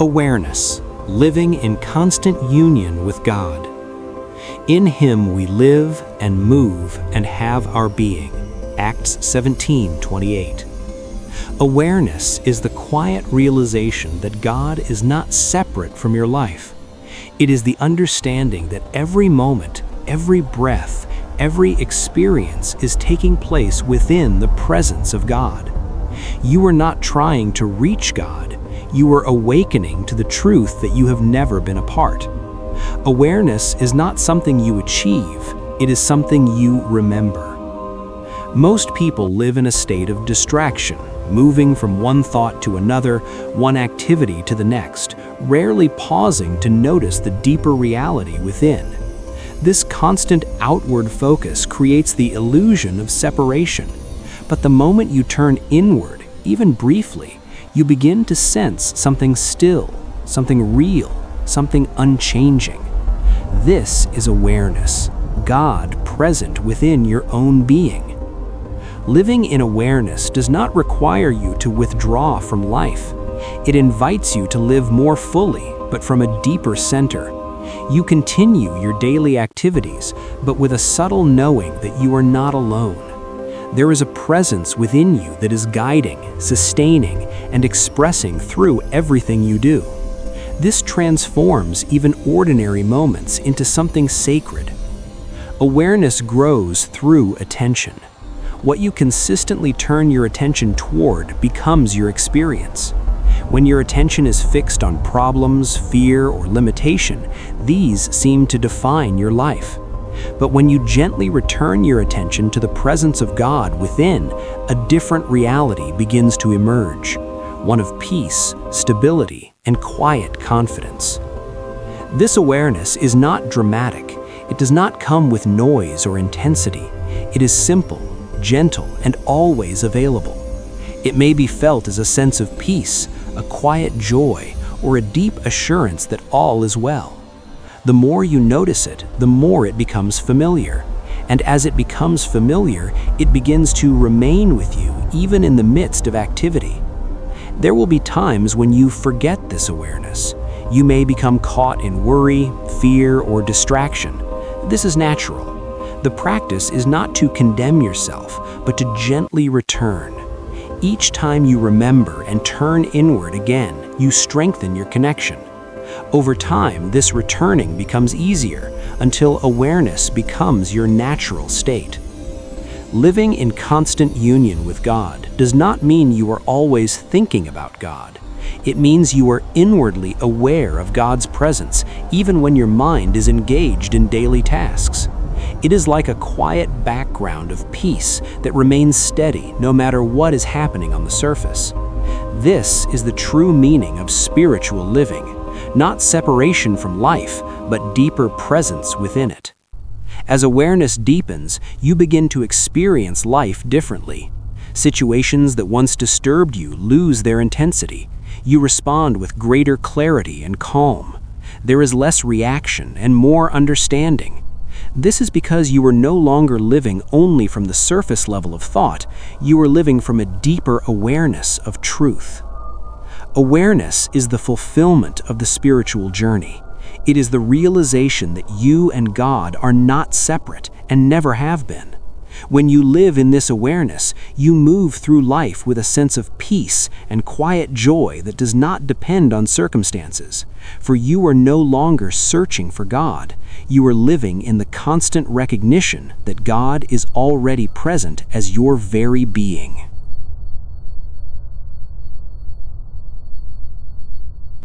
Awareness, living in constant union with God. In Him we live and move and have our being. Acts 17:28. Awareness is the quiet realization that God is not separate from your life. It is the understanding that every moment, every breath, every experience is taking place within the presence of God. You are not trying to reach God. You are awakening to the truth that you have never been apart. Awareness is not something you achieve, it is something you remember. Most people live in a state of distraction, moving from one thought to another, one activity to the next, rarely pausing to notice the deeper reality within. This constant outward focus creates the illusion of separation. But the moment you turn inward, even briefly, you begin to sense something still, something real, something unchanging. This is awareness, God present within your own being. Living in awareness does not require you to withdraw from life. It invites you to live more fully, but from a deeper center. You continue your daily activities, but with a subtle knowing that you are not alone. There is a presence within you that is guiding, sustaining, and expressing through everything you do. This transforms even ordinary moments into something sacred. Awareness grows through attention. What you consistently turn your attention toward becomes your experience. When your attention is fixed on problems, fear, or limitation, these seem to define your life. But when you gently return your attention to the presence of God within, a different reality begins to emerge, one of peace, stability, and quiet confidence. This awareness is not dramatic. It does not come with noise or intensity. It is simple, gentle, and always available. It may be felt as a sense of peace, a quiet joy, or a deep assurance that all is well. The more you notice it, the more it becomes familiar. And as it becomes familiar, it begins to remain with you, even in the midst of activity. There will be times when you forget this awareness. You may become caught in worry, fear, or distraction. This is natural. The practice is not to condemn yourself, but to gently return. Each time you remember and turn inward again, you strengthen your connection. Over time, this returning becomes easier until awareness becomes your natural state. Living in constant union with God does not mean you are always thinking about God. It means you are inwardly aware of God's presence, even when your mind is engaged in daily tasks. It is like a quiet background of peace that remains steady no matter what is happening on the surface. This is the true meaning of spiritual living, not separation from life, but deeper presence within it. As awareness deepens, you begin to experience life differently. Situations that once disturbed you lose their intensity. You respond with greater clarity and calm. There is less reaction and more understanding. This is because you are no longer living only from the surface level of thought. You are living from a deeper awareness of truth. Awareness is the fulfillment of the spiritual journey. It is the realization that you and God are not separate and never have been. When you live in this awareness, you move through life with a sense of peace and quiet joy that does not depend on circumstances. For you are no longer searching for God. You are living in the constant recognition that God is already present as your very being.